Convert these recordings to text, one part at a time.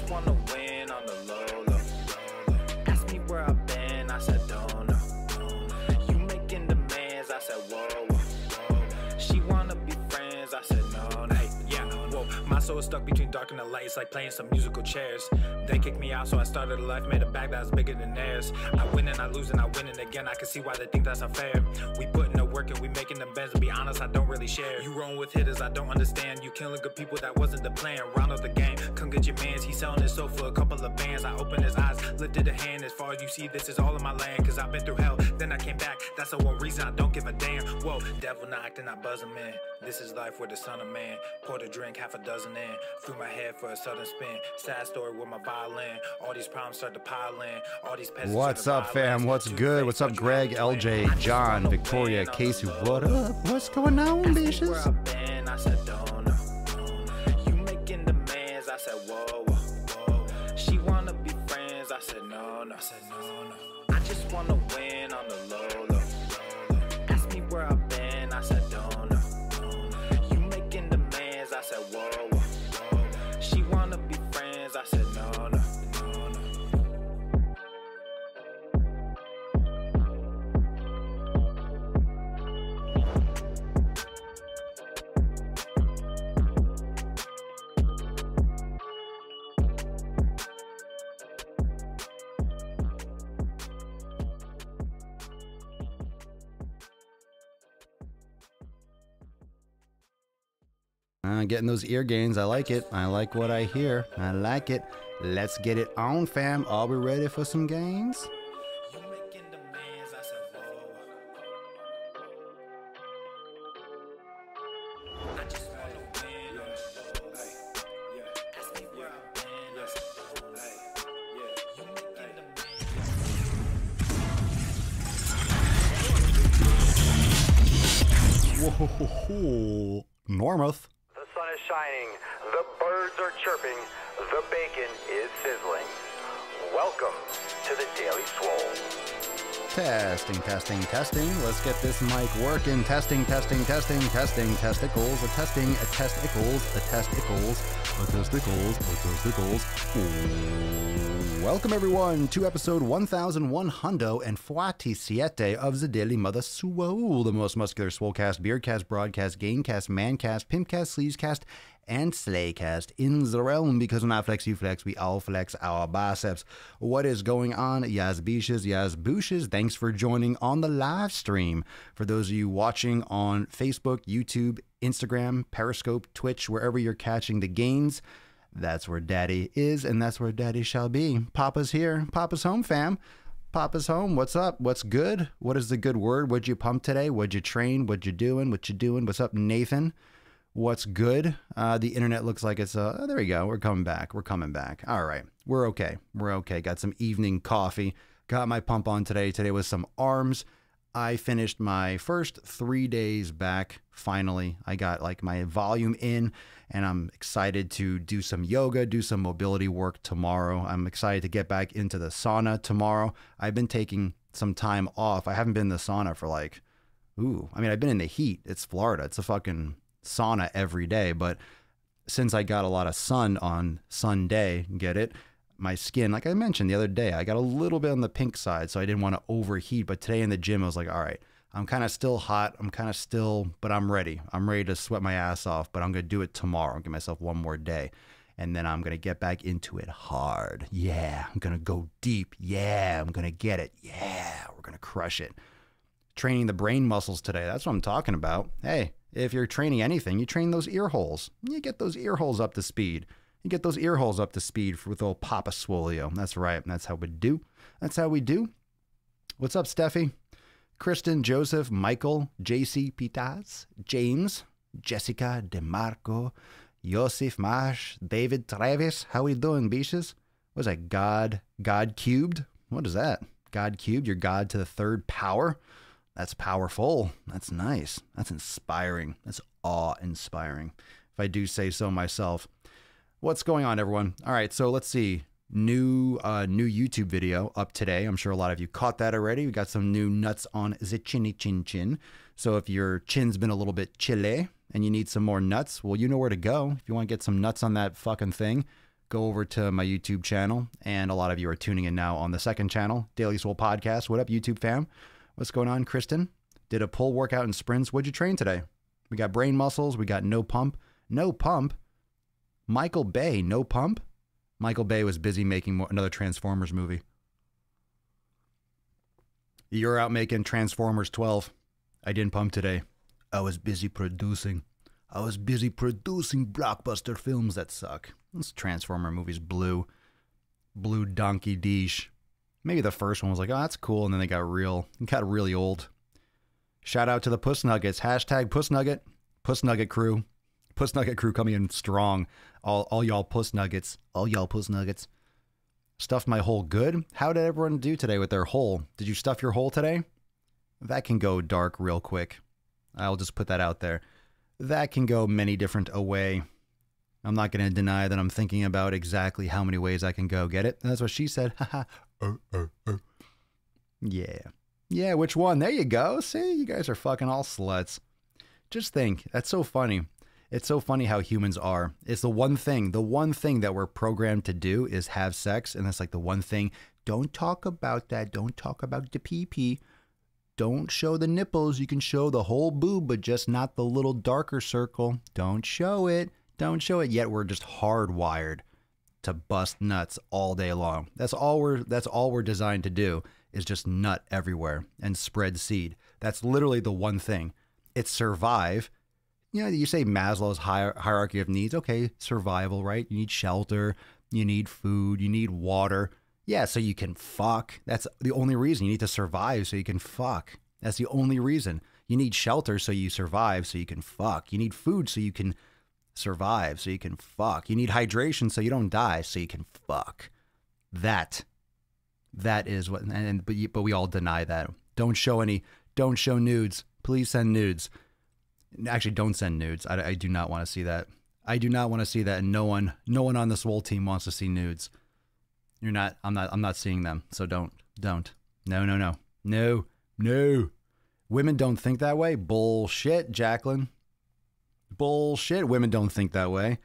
just wanna win on the low, low. Ask me where I've been, I said don't know. You making demands, I said whoa. She wanna be friends, I said no, no. Hey, yeah, whoa. My soul is stuck between dark and the light. It's like playing some musical chairs. They kicked me out, so I started a life, made a bag that was bigger than theirs. I win and I lose and I win and again. I can see why they think that's unfair. We putting the work and we making them bends. To be honest, I don't really share. You rolling with hitters, I don't understand. You killing good people, that wasn't the plan. Round up the game, come get your mans. He's selling his soul for a couple of bands. I opened his eyes, lifted a hand. As far as you see, this is all in my land. Cause I've been through hell, then I came back. That's the one reason I don't give a damn. Whoa, devil knocked and I buzz him in. This is life with the son of man. Poured a drink, half a dozen in. Threw my head for a sudden spin. Sad story with my violin. All these problems start to pile in. All these peasants. What's up, fam? What's good? What's up, Greg, LJ, John, Victoria, Casey? What up? What's going on, bitches? Where I've been, I said don't know. You making demands, I said whoa. She wanna be friends, I said no, no. I just wanna win on the low, low. Ask me where I've been, I said don't know. You making demands, I said whoa. She wanna be friends, I said no, no. Getting those ear gains. I like it. I like what I hear. I like it. Let's get it on, fam. Are we ready for some gains? You making demands, I said whoa. I just wanna win on the low, like, ask me where I've been, I said don't, like, you making demands. Whoa, Normuth. The sun is shining, the birds are chirping, the bacon is sizzling. Welcome to the Daily Swole. Testing. Let's get this mic working. Testing. Testicles. Welcome everyone to episode 1147 of the Daily Mother Swole, the most muscular swolecast, beardcast, broadcast, gaincast, mancast, pimpcast, sleevescast, and slaycast in the realm, because when I flex, you flex, we all flex our biceps. What is going on, yas beaches, yas booshes? Thanks for joining on the live stream. For those of you watching on Facebook, YouTube, Instagram, Periscope, Twitch, wherever you're catching the gains, that's where Daddy is, and that's where Daddy shall be. Papa's here. Papa's home, fam. Papa's home. What's up? What's good? What is the good word? What'd you pump today? What'd you train? What you doing? What's up, Nathan? What's good? The internet looks like it's there we go. We're coming back. All right. We're okay. Got some evening coffee. Got my pump on today. Today was some arms. I finished my first 3 days back. Finally, I got like my volume in, and I'm excited to do some yoga, do some mobility work tomorrow. I'm excited to get back into the sauna tomorrow. I've been taking some time off. I haven't been in the sauna for like, I've been in the heat. It's Florida. It's a fucking sauna every day. But since I got a lot of sun on Sunday, get it? My skin, like I mentioned the other day, I got a little bit on the pink side, so I didn't want to overheat. But today in the gym, I was like, all right, I'm kind of still hot. But I'm ready. I'm ready to sweat my ass off, but I'm going to do it tomorrow. I'll give myself one more day. And then I'm going to get back into it hard. Yeah, I'm going to go deep. Yeah, I'm going to get it. Yeah, we're going to crush it. Training the brain muscles today. That's what I'm talking about. Hey, if you're training anything, you train those ear holes. You get those ear holes up to speed. With old Papa Swolio. That's right. That's how we do. What's up, Steffi? Kristen, Joseph, Michael, JC Pitas, James, Jessica, DeMarco, Yosef Mash, David Travis. How we doing, beaches? What is that? God cubed? What is that? God cubed? You're God to the third power? That's powerful. That's nice. That's inspiring. That's awe-inspiring, if I do say so myself. What's going on, everyone? All right, so let's see. New YouTube video up today. I'm sure a lot of you caught that already. We got some new nuts on the chinny chin chin. So if your chin's been a little bit chilly and you need some more nuts, well, you know where to go. If you want to get some nuts on that fucking thing, go over to my YouTube channel, and a lot of you are tuning in now on the second channel, Daily Swole Podcast. What up, YouTube fam? What's going on, Kristen? Did a pull workout in sprints. What'd you train today? We got brain muscles. We got no pump. No pump? Michael Bay, no pump? Michael Bay was busy making another Transformers movie. You're out making Transformers 12. I didn't pump today. I was busy producing. Blockbuster films that suck. Those Transformer movies blew donkey deesh. Maybe the first one was like, oh, that's cool. And then they got really old. Shout out to the Puss Nuggets. Hashtag Puss Nugget. Puss Nugget crew. Puss Nugget crew coming in strong. All y'all Puss Nuggets. Stuffed my hole good. How did everyone do today with their hole? Did you stuff your hole today? That can go dark real quick. I'll just put that out there. That can go many different away. I'm not going to deny that I'm thinking about exactly how many ways I can go. Get it? That's what she said. Yeah. Yeah, which one? There you go. See, you guys are fucking all sluts. Just think. That's so funny. It's so funny how humans are. It's the one thing that we're programmed to do is have sex. And that's like the one thing. Don't talk about that. Don't talk about the pee-pee. Don't show the nipples. You can show the whole boob, but just not the little darker circle. Don't show it. Yet we're just hardwired to bust nuts all day long. That's all we're designed to do is just nut everywhere and spread seed. That's literally the one thing. It's survive. You know, you say Maslow's hierarchy of needs. Okay, survival, right? You need shelter. You need food. You need water. Yeah, so you can fuck. That's the only reason. You need to survive so you can fuck. That's the only reason. You need shelter so you survive so you can fuck. You need food so you can survive so you can fuck. You need hydration so you don't die so you can fuck. That is what, but we all deny that. Don't show nudes. Please send nudes. Actually, don't send nudes. I do not want to see that. I do not want to see that, and no one on the Swole team wants to see nudes. I'm not seeing them. So don't. No. Women don't think that way. Bullshit, Jacqueline. Bullshit. Women don't think that way.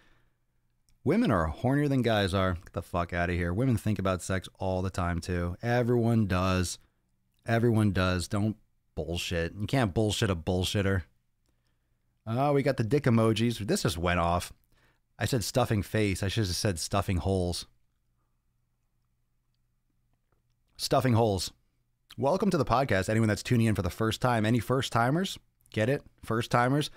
Women are hornier than guys are. Get the fuck out of here. Women think about sex all the time too. Everyone does. Don't bullshit. You can't bullshit a bullshitter. Oh, we got the dick emojis. This just went off. I said stuffing face. I should have said stuffing holes. Stuffing holes. Welcome to the podcast. Anyone that's tuning in for the first time. Any first timers? Get it? First timers?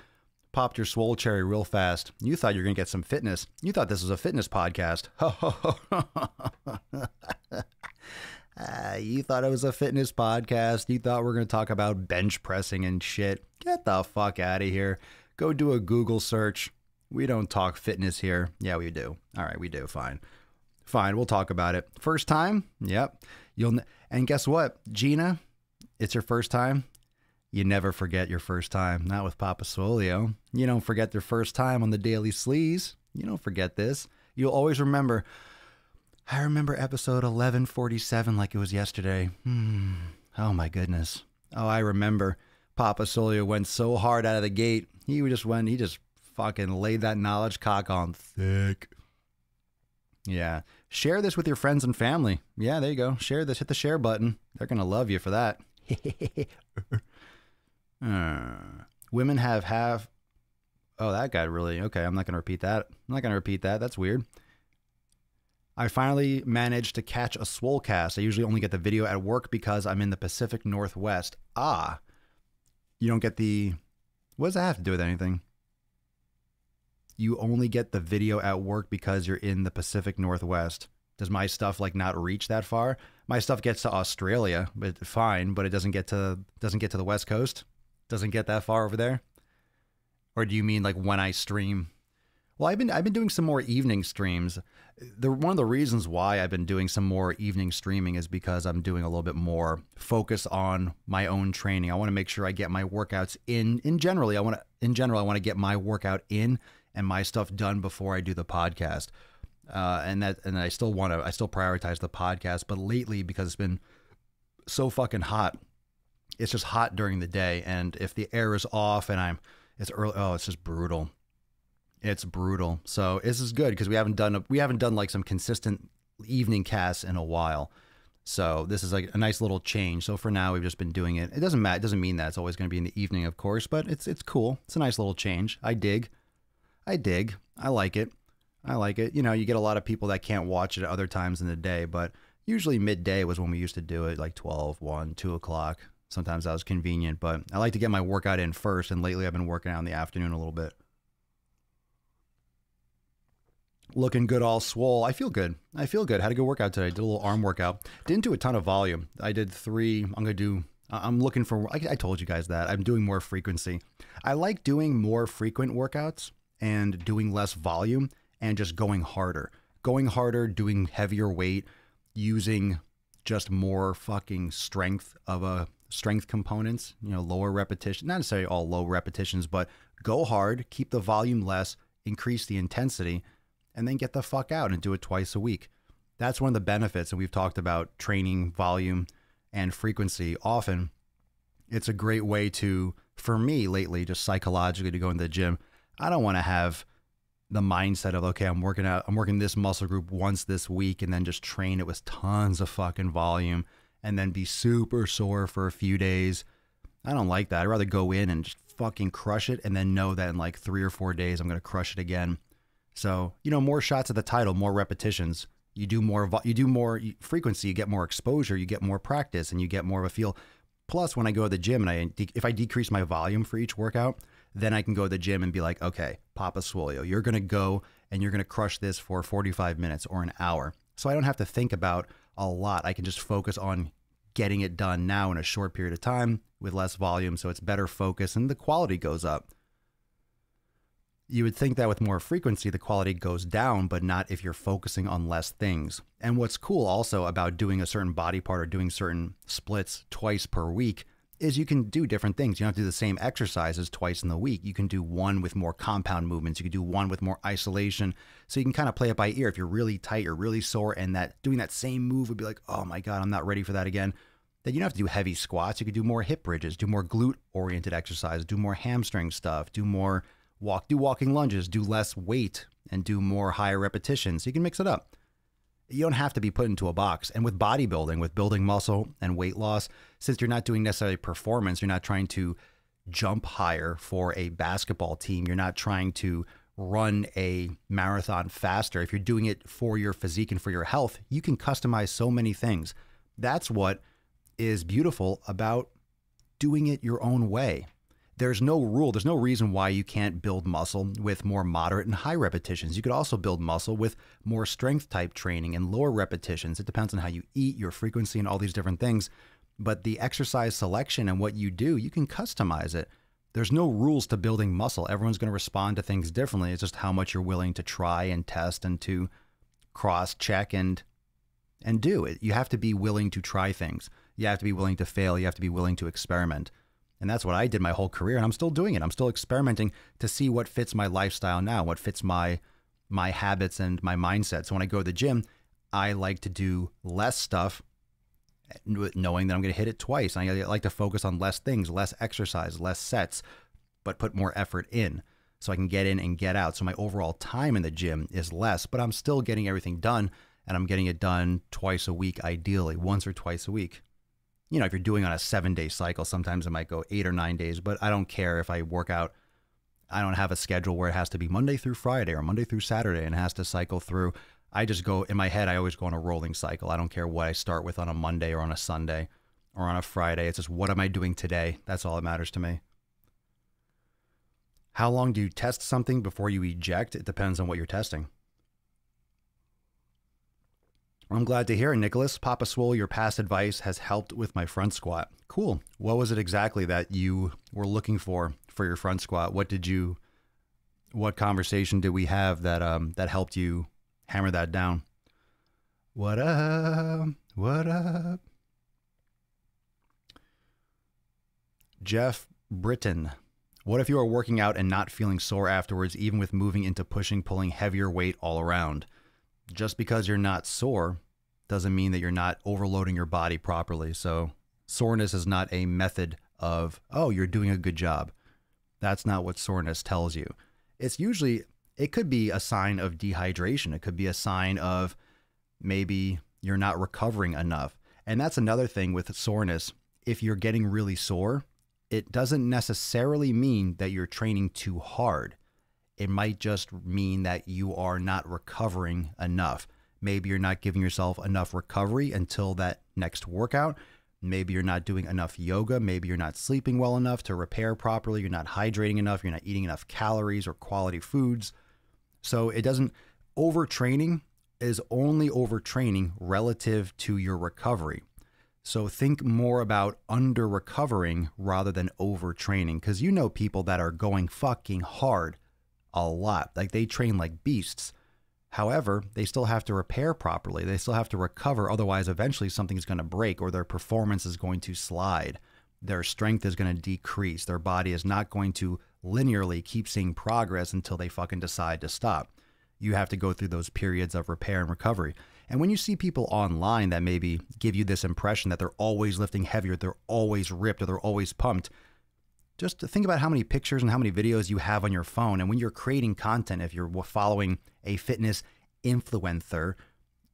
Popped your swole cherry real fast. You thought you were going to get some fitness. You thought this was a fitness podcast. You thought it was a fitness podcast. You thought we were going to talk about bench pressing and shit. Get the fuck out of here. Go do a Google search. We don't talk fitness here. Yeah, we do. All right, we do. Fine, we'll talk about it. First time? Yep. And guess what, Gina? It's your first time. You never forget your first time. Not with Papa Swolio. You don't forget your first time on the Daily Sleaze. You don't forget this. You'll always remember. I remember episode 1147 like it was yesterday. Oh my goodness. Oh, I remember. Papa Swolio went so hard out of the gate. He just fucking laid that knowledge cock on thick. Yeah. Share this with your friends and family. Yeah, there you go. Share this. Hit the share button. They're going to love you for that. Women have. Oh, that got really. Okay, I'm not going to repeat that. That's weird. I finally managed to catch a swole cast. I usually only get the video at work because I'm in the Pacific Northwest. You don't get the. What does that have to do with anything? You only get the video at work because you're in the Pacific Northwest. Does my stuff like not reach that far? My stuff gets to Australia, but fine, but it doesn't get to the West Coast? Doesn't get that far over there? Or do you mean like when I stream? Well, I've been doing some more evening streams. One of the reasons why I've been doing some more evening streaming is because I'm doing a little bit more focus on my own training. I want to make sure I get my workouts in. In general, I want to get my workout in and my stuff done before I do the podcast. And I still prioritize the podcast, but lately, because it's been so fucking hot, it's just hot during the day. And if the air is off and it's early, it's just brutal. It's brutal. So this is good because we haven't done like some consistent evening casts in a while. So this is like a nice little change. So for now, we've just been doing it. It doesn't matter. It doesn't mean that it's always going to be in the evening, of course, but it's cool. It's a nice little change. I dig. I like it. You know, you get a lot of people that can't watch it at other times in the day, but usually midday was when we used to do it, like 12, 1, 2 o'clock. Sometimes that was convenient, but I like to get my workout in first, and lately I've been working out in the afternoon a little bit. Looking good, all swole. I feel good. Had a good workout today. Did a little arm workout. Didn't do a ton of volume. I did 3. I'm looking for, I told you guys that. I'm doing more frequency. I like doing more frequent workouts and doing less volume and just going harder. Doing heavier weight, using just more fucking strength components, you know, lower repetition, not necessarily all low repetitions, but go hard, keep the volume less, increase the intensity, and then get the fuck out and do it twice a week. That's one of the benefits. And we've talked about training volume and frequency often. It's a great way to, for me lately, just psychologically to go into the gym. I don't want to have the mindset of, okay, I'm working this muscle group once this week and then just train it with tons of fucking volume and then be super sore for a few days. I don't like that. I'd rather go in and just fucking crush it and then know that in like 3 or 4 days, I'm going to crush it again. So, you know, more shots at the title, more repetitions. You do more frequency, you get more exposure, you get more practice, and you get more of a feel. Plus, when I go to the gym and if I decrease my volume for each workout, then I can go to the gym and be like, okay, Papa Swolio, you're going to go and you're going to crush this for 45 minutes or an hour. So I don't have to think about a lot. I can just focus on getting it done now in a short period of time with less volume. So it's better focus and the quality goes up. You would think that with more frequency, the quality goes down, but not if you're focusing on less things. And what's cool also about doing a certain body part or doing certain splits twice per week is you can do different things. You don't have to do the same exercises twice in the week. You can do one with more compound movements. You can do one with more isolation. So you can kind of play it by ear. If you're really tight, you're really sore, and that doing that same move would be like, oh my God, I'm not ready for that again. Then you don't have to do heavy squats. You could do more hip bridges, do more glute-oriented exercise, do more hamstring stuff, do walking lunges, do less weight, and do more higher repetitions. So you can mix it up. You don't have to be put into a box. And with bodybuilding, with building muscle and weight loss, since you're not doing necessarily performance, you're not trying to jump higher for a basketball team. You're not trying to run a marathon faster. If you're doing it for your physique and for your health, you can customize so many things. That's what is beautiful about doing it your own way. There's no rule. There's no reason why you can't build muscle with more moderate and high repetitions. You could also build muscle with more strength type training and lower repetitions. It depends on how you eat, your frequency, and all these different things. But the exercise selection and what you do, you can customize it. There's no rules to building muscle. Everyone's going to respond to things differently. It's just how much you're willing to try and test and to cross check and do it. You have to be willing to try things. You have to be willing to fail. You have to be willing to experiment. And that's what I did my whole career, and I'm still doing it. I'm still experimenting to see what fits my lifestyle now, what fits my habits and my mindset. So when I go to the gym, I like to do less stuff, knowing that I'm going to hit it twice. I like to focus on less things, less exercise, less sets, but put more effort in so I can get in and get out. So my overall time in the gym is less, but I'm still getting everything done, and I'm getting it done twice a week, ideally, once or twice a week. You know, if you're doing on a 7-day cycle, sometimes it might go 8 or 9 days, but I don't care if I work out. I don't have a schedule where it has to be Monday through Friday or Monday through Saturday and it has to cycle through. I just go, in my head, I always go on a rolling cycle. I don't care what I start with on a Monday or on a Sunday or on a Friday. It's just, what am I doing today? That's all that matters to me. How long do you test something before you eject? It depends on what you're testing. I'm glad to hear it, Nicholas. Papa Swole, your past advice has helped with my front squat. Cool. What was it exactly that you were looking for your front squat? What conversation did we have that helped you hammer that down? What up? What up? Jeff Britton. What if you are working out and not feeling sore afterwards, even with moving into pulling heavier weight all around? Just because you're not sore doesn't mean that you're not overloading your body properly. So soreness is not a method of, oh, you're doing a good job. That's not what soreness tells you. It It could be a sign of dehydration. It could be a sign of maybe you're not recovering enough. And that's another thing with soreness. If you're getting really sore, it doesn't necessarily mean that you're training too hard. It might just mean that you are not recovering enough. Maybe you're not giving yourself enough recovery until that next workout. Maybe you're not doing enough yoga. Maybe you're not sleeping well enough to repair properly. You're not hydrating enough. You're not eating enough calories or quality foods. So it doesn't, overtraining is only overtraining relative to your recovery. So think more about under recovering rather than overtraining, because you know people that are going fucking hard a lot. Like they train like beasts. However, they still have to repair properly. They still have to recover. Otherwise, eventually something's going to break or their performance is going to slide. Their strength is going to decrease. Their body is not going to linearly keep seeing progress until they fucking decide to stop. You have to go through those periods of repair and recovery. And when you see people online that maybe give you this impression that they're always lifting heavier, they're always ripped, or they're always pumped, just think about how many pictures and how many videos you have on your phone. And when you're creating content, if you're following a fitness influencer,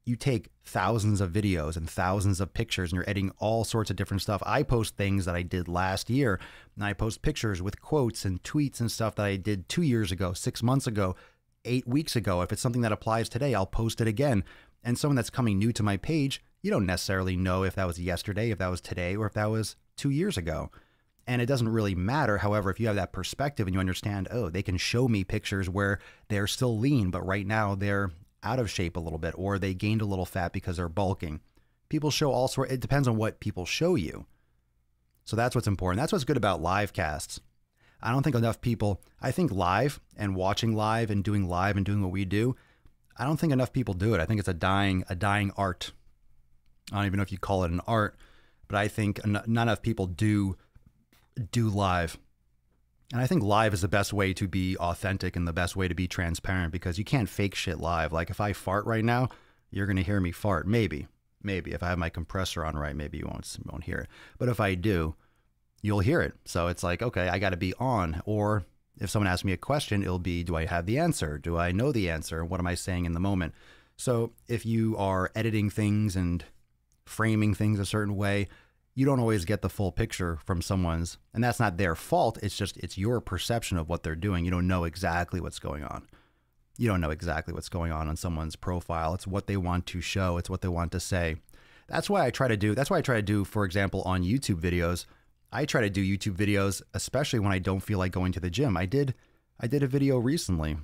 you take thousands of videos and thousands of pictures and you're editing all sorts of different stuff. I post things that I did last year, and I post pictures with quotes and tweets and stuff that I did 2 years ago, 6 months ago, 8 weeks ago. If it's something that applies today, I'll post it again. And someone that's coming new to my page, you don't necessarily know if that was yesterday, if that was today, or if that was 2 years ago. And it doesn't really matter. However, if you have that perspective and you understand, oh, they can show me pictures where they're still lean, but right now they're out of shape a little bit, or they gained a little fat because they're bulking. People show all sorts. It depends on what people show you. So that's what's important. That's what's good about live casts. I don't think enough people, I think live and watching live and doing what we do, I don't think enough people do it. I think it's a dying art. I don't even know if you call it an art, but I think not enough people do live. And I think live is the best way to be authentic and the best way to be transparent, because you can't fake shit live. Like if I fart right now, you're going to hear me fart. Maybe if I have my compressor on right, maybe you won't hear it. But if I do, you'll hear it. So it's like, okay, I got to be on. Or if someone asks me a question, it'll be, do I have the answer? Do I know the answer? What am I saying in the moment? So if you are editing things and framing things a certain way, you don't always get the full picture from someone's, and that's not their fault. It's your perception of what they're doing. You don't know exactly what's going on. You don't know exactly what's going on someone's profile. It's what they want to show. It's what they want to say. That's why I try to do, for example, on YouTube videos, I try to do YouTube videos, especially when I don't feel like going to the gym. I did a video recently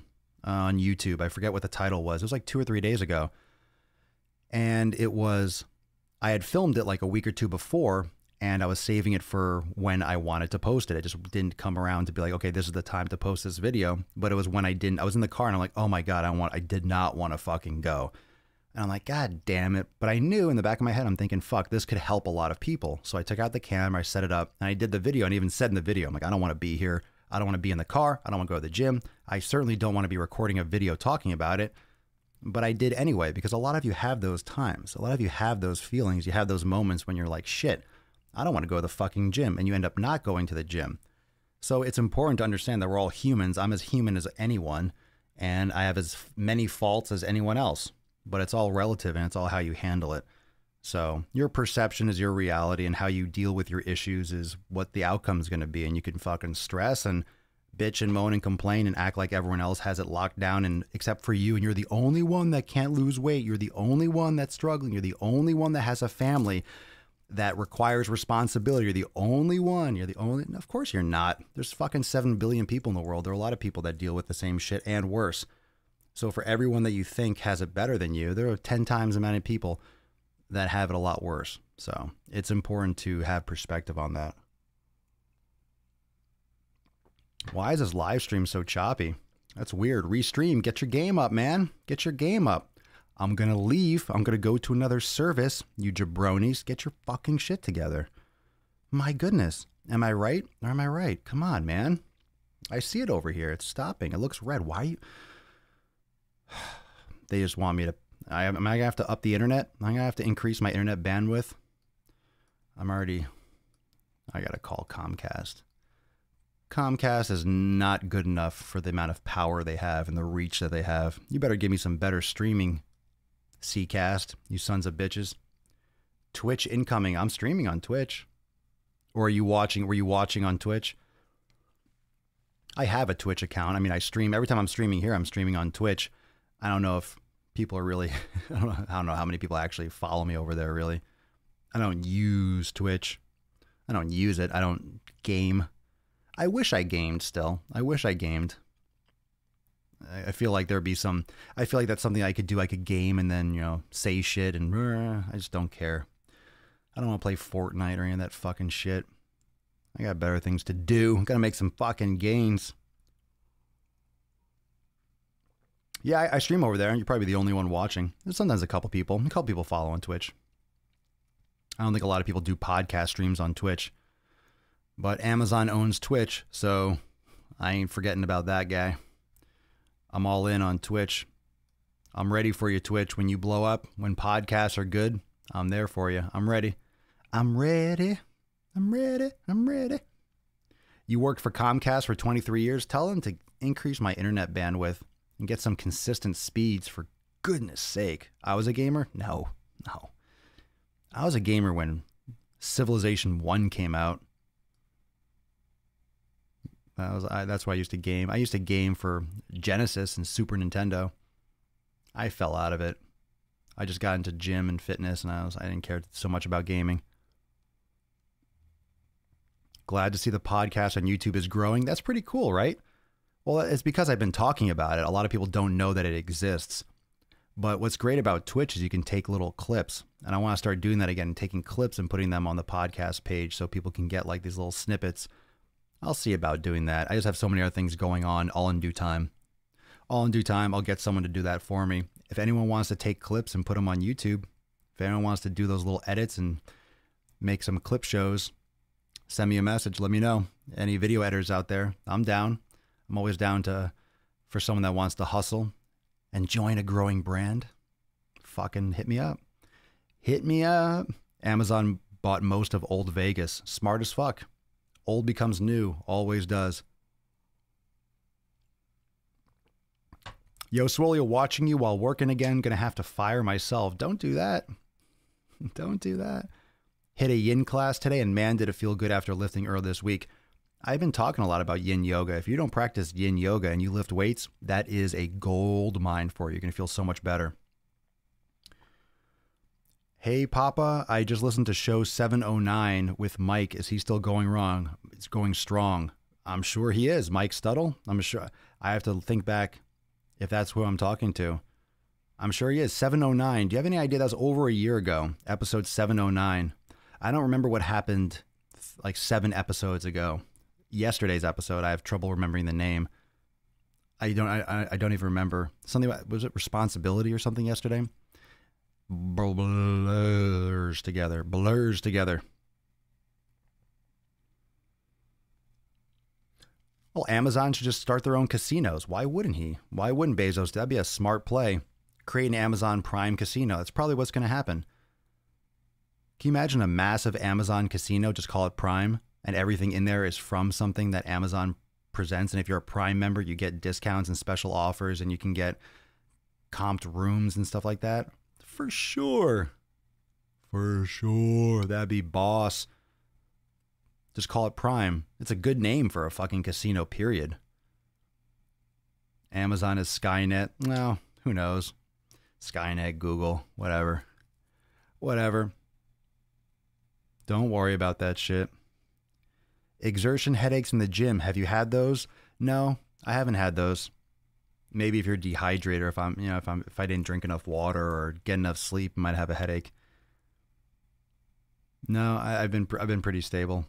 on YouTube. I forget what the title was. It was like 2 or 3 days ago. And I had filmed it like a week or two before, and I was saving it for when I wanted to post it. It just didn't come around to be like, okay, this is the time to post this video. But it was when I was in the car and I'm like, oh my God, I did not want to fucking go. And I'm like, God damn it. But I knew in the back of my head, I'm thinking, fuck, this could help a lot of people. So I took out the camera, I set it up, and I did the video, and even said in the video, I'm like, I don't want to be here. I don't want to be in the car. I don't want to go to the gym. I certainly don't want to be recording a video talking about it. But I did anyway, because a lot of you have those times. A lot of you have those feelings. You have those moments when you're like, shit, I don't want to go to the fucking gym. And you end up not going to the gym. So it's important to understand that we're all humans. I'm as human as anyone. And I have as many faults as anyone else. But it's all relative, and it's all how you handle it. So your perception is your reality, and how you deal with your issues is what the outcome is going to be. And you can fucking stress and bitch and moan and complain and act like everyone else has it locked down, and except for you, and you're the only one that can't lose weight. You're the only one that's struggling. You're the only one that has a family that requires responsibility. You're the only one. Of course you're not. There's fucking 7 billion people in the world. There are a lot of people that deal with the same shit and worse. So for everyone that you think has it better than you, there are 10 times the amount of people that have it a lot worse. So it's important to have perspective on that. Why is this live stream so choppy? That's weird. Restream. Get your game up, man. Get your game up. I'm going to leave. I'm going to go to another service. You jabronis, get your fucking shit together. My goodness. Am I right or am I right? Come on, man. I see it over here. It's stopping. It looks red. Why are you... They just want me to... Am I going to have to up the internet? I'm going to have to increase my internet bandwidth. I got to call Comcast. Comcast is not good enough for the amount of power they have and the reach that they have. You better give me some better streaming, Ccast, you sons of bitches. Twitch incoming. I'm streaming on Twitch. Or were you watching on Twitch? I have a Twitch account. I mean, I stream. Every time I'm streaming here, I'm streaming on Twitch. I don't know if people are really... I don't know how many people actually follow me over there, really. I don't use Twitch. I don't use it. I don't game. I wish I gamed still. I wish I gamed. I feel like there'd be some... I feel like that's something I could do. I could game and then, you know, say shit and... I just don't care. I don't want to play Fortnite or any of that fucking shit. I got better things to do. Gotta make some fucking gains. Yeah, I stream over there. You're probably the only one watching. There's sometimes a couple people follow on Twitch. I don't think a lot of people do podcast streams on Twitch. But Amazon owns Twitch, so I ain't forgetting about that guy. I'm all in on Twitch. I'm ready for you, Twitch. When you blow up, when podcasts are good, I'm there for you. I'm ready. I'm ready. I'm ready. I'm ready. You worked for Comcast for 23 years. Tell them to increase my internet bandwidth and get some consistent speeds, for goodness sake. I was a gamer? No. I was a gamer when Civilization 1 came out. That's why I used to game. I used to game for Genesis and Super Nintendo. I fell out of it. I just got into gym and fitness, and I didn't care so much about gaming. Glad to see the podcast on YouTube is growing. That's pretty cool, right? Well, it's because I've been talking about it. A lot of people don't know that it exists. But what's great about Twitch is you can take little clips. And I want to start doing that again, taking clips and putting them on the podcast page so people can get like these little snippets. I'll see about doing that. I just have so many other things going on, all in due time. All in due time, I'll get someone to do that for me. If anyone wants to take clips and put them on YouTube, if anyone wants to do those little edits and make some clip shows, send me a message. Let me know. Any video editors out there, I'm down. I'm always down for someone that wants to hustle and join a growing brand. Fucking hit me up. Hit me up. Amazon bought most of Old Vegas. Smart as fuck. Old becomes new. Always does. Yo, Swole, watching you while working again. Gonna have to fire myself. Don't do that. Don't do that. Hit a yin class today, and man, did it feel good after lifting early this week. I've been talking a lot about yin yoga. If you don't practice yin yoga and you lift weights, that is a gold mine for you. You're gonna feel so much better. Hey, Papa, I just listened to show 709 with Mike. Is he still going wrong? It's going strong. I'm sure he is. Mike Stuttle? I'm sure. I have to think back if that's who I'm talking to. I'm sure he is. 709. Do you have any idea? That was over a year ago, episode 709. I don't remember what happened like 7 episodes ago. Yesterday's episode, I have trouble remembering the name. I don't even remember. Something about, was it responsibility or something yesterday? Blurs together. Well, Amazon should just start their own casinos. Why wouldn't he? Why wouldn't Bezos? That'd be a smart play. Create an Amazon Prime casino. That's probably what's going to happen. Can you imagine a massive Amazon casino? Just call it Prime, and everything in there is from something that Amazon presents. And if you're a Prime member, you get discounts and special offers, and you can get comped rooms and stuff like that. For sure. That'd be boss. Just call it Prime. It's a good name for a fucking casino, period. Amazon is Skynet. Well, who knows? Skynet, Google, whatever. Don't worry about that shit. Exertion headaches in the gym. Have you had those? No, I haven't had those. Maybe if you're dehydrated, or if I didn't drink enough water or get enough sleep, I might have a headache. No, I've been pretty stable.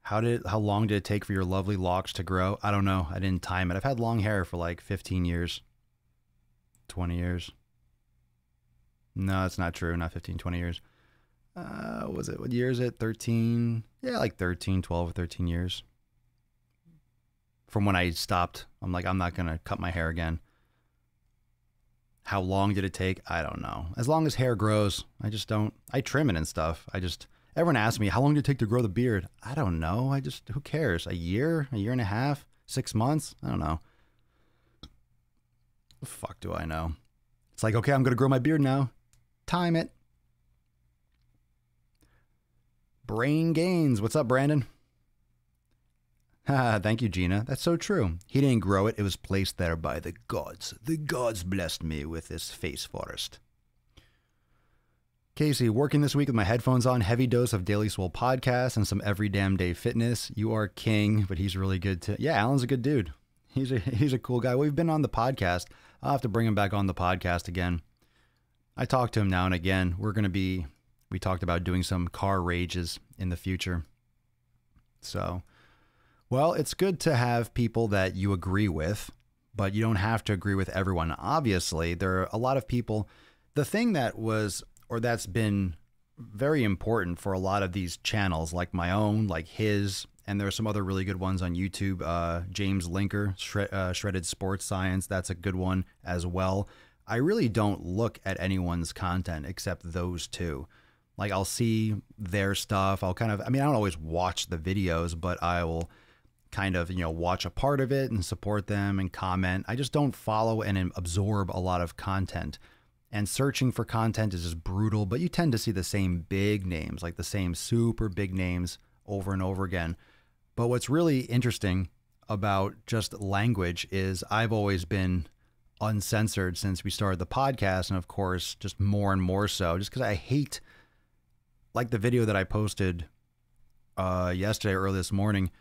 How long did it take for your lovely locks to grow? I don't know. I didn't time it. I've had long hair for like 15 years. 20 years. No, that's not true. Not 15, 20 years. What year is it? 13? Yeah, like 13, 12 or 13 years. From when I stopped. I'm like, I'm not going to cut my hair again. How long did it take? I don't know. As long as hair grows, I trim it and stuff. Everyone asks me, how long did it take to grow the beard? I don't know. Who cares? A year and a half, 6 months? I don't know. The fuck do I know? It's like, okay, I'm going to grow my beard now. Time it. Brain gains. What's up, Brandon? Thank you, Gina. That's so true. He didn't grow it. It was placed there by the gods. The gods blessed me with this face forest. Casey, working this week with my headphones on, heavy dose of Daily Swole podcast and some every damn day fitness. You are king, but he's really good too. Yeah, Alan's a good dude. He's a cool guy. We've been on the podcast. I'll have to bring him back on the podcast again. I talk to him now and again. We talked about doing some car rages in the future. So, well, it's good to have people that you agree with, but you don't have to agree with everyone. Obviously, there are a lot of people. The thing that's been very important for a lot of these channels, like my own, like his, and there are some other really good ones on YouTube. James Linker, Shredded Sports Science, that's a good one as well. I really don't look at anyone's content except those two. Like, I'll see their stuff. I don't always watch the videos, but I will kind of, watch a part of it and support them and comment. I just don't follow and absorb a lot of content. And searching for content is just brutal, but you tend to see the same big names, like the same super big names over and over again. But what's really interesting about just language is I've always been uncensored since we started the podcast. And of course, just more and more so, just because I hate, like the video that I posted yesterday, early this morning,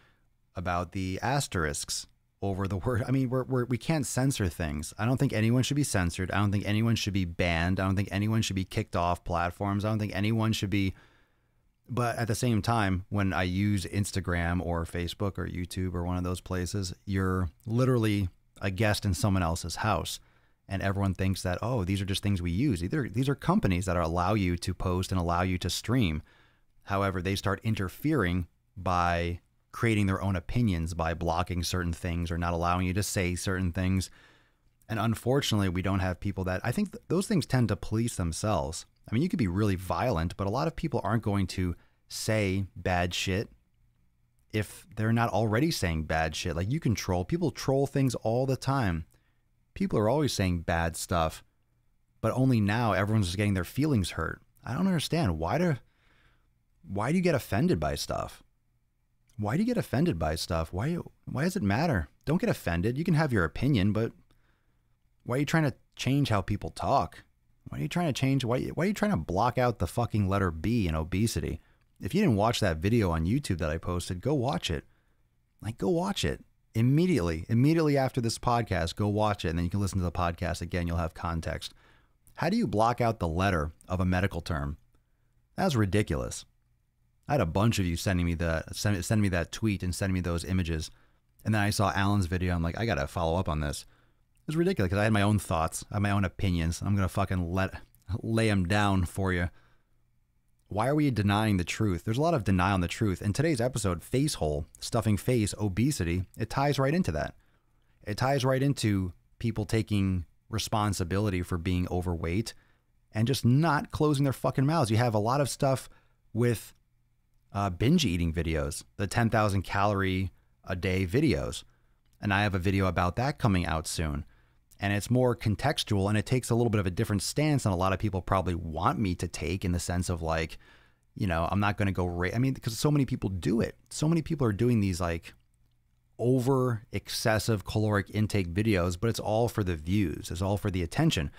about the asterisks over the word. I mean, we can't censor things. I don't think anyone should be censored. I don't think anyone should be banned. I don't think anyone should be kicked off platforms. I don't think anyone should be. But at the same time, when I use Instagram or Facebook or YouTube or one of those places, you're literally a guest in someone else's house. And everyone thinks that, oh, these are just things we use. These are companies that allow you to post and allow you to stream. However, they start interfering by creating their own opinions, by blocking certain things or not allowing you to say certain things. And unfortunately, we don't have people that, I think those things tend to police themselves. I mean, you could be really violent, but a lot of people aren't going to say bad shit if they're not already saying bad shit. Like, people troll things all the time. People are always saying bad stuff, but only now everyone's just getting their feelings hurt. I don't understand. Why do you get offended by stuff? Why do you get offended by stuff? Why does it matter? Don't get offended. You can have your opinion, but why are you trying to change how people talk? Why are you trying to change? Why are you trying to block out the fucking letter B in obesity? If you didn't watch that video on YouTube that I posted, go watch it. Go watch it immediately after this podcast. Go watch it, and then you can listen to the podcast again. You'll have context. How do you block out the letter of a medical term? That's ridiculous. I had a bunch of you sending me that tweet and sending me those images. And then I saw Alan's video. I'm like, I got to follow up on this. It was ridiculous because I had my own thoughts. I had my own opinions. I'm going to fucking lay them down for you. Why are we denying the truth? There's a lot of denial on the truth. In today's episode, face hole, stuffing face, obesity, it ties right into that. It ties right into people taking responsibility for being overweight and just not closing their fucking mouths. You have a lot of stuff with binge eating videos, the 10,000 calorie a day videos. And I have a video about that coming out soon. And it's more contextual, and it takes a little bit of a different stance than a lot of people probably want me to take, in the sense of like, I'm not going to go because so many people do it. So many people are doing these like over excessive caloric intake videos, but it's all for the views. It's all for the attention.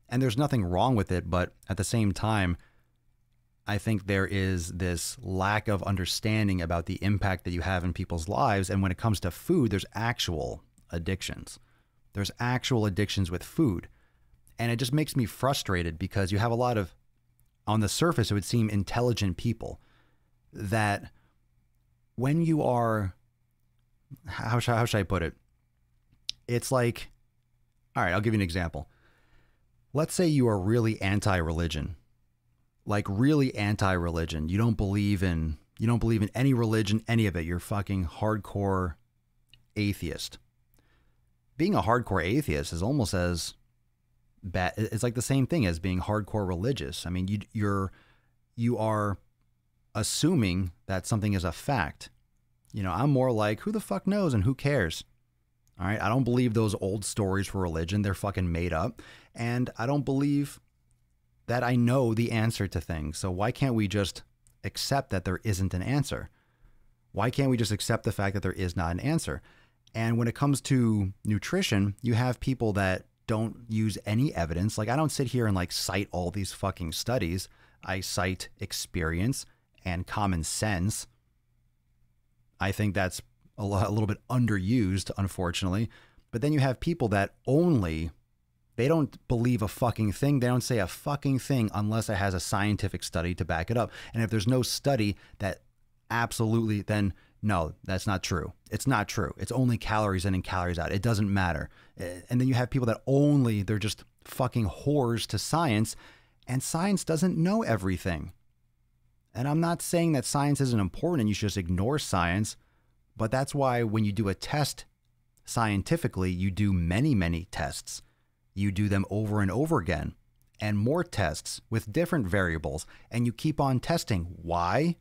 And there's nothing wrong with it. But at the same time, I think there is this lack of understanding about the impact that you have in people's lives. And when it comes to food, there's actual addictions. There's actual addictions with food. And it just makes me frustrated because you have a lot of, on the surface, it would seem intelligent people that when you are, how should I put it? It's like, all right, I'll give you an example. Let's say you are really anti-religion, like really anti-religion. You don't believe in any religion, any of it. You're fucking hardcore atheist. Being a hardcore atheist is almost as bad. It's like the same thing as being hardcore religious. I mean, you are assuming that something is a fact. You know, I'm more like, who the fuck knows and who cares? All right. I don't believe those old stories for religion. They're fucking made up. And I don't believe that I know the answer to things. So why can't we just accept that there isn't an answer? Why can't we just accept the fact that there is not an answer? And when it comes to nutrition, you have people that don't use any evidence. Like, I don't sit here and like cite all these fucking studies. I cite experience and common sense. I think that's a little bit underused, unfortunately. But then you have people that they don't believe a fucking thing. They don't say a fucking thing unless it has a scientific study to back it up. And if there's no study that absolutely, then no, that's not true. It's not true. It's only calories in and calories out. It doesn't matter. And then you have people that they're just fucking whores to science, and science doesn't know everything. And I'm not saying that science isn't important and you should just ignore science, but that's why when you do a test scientifically, you do many, many tests. You do them over and over again, and more tests with different variables, and you keep on testing. Why?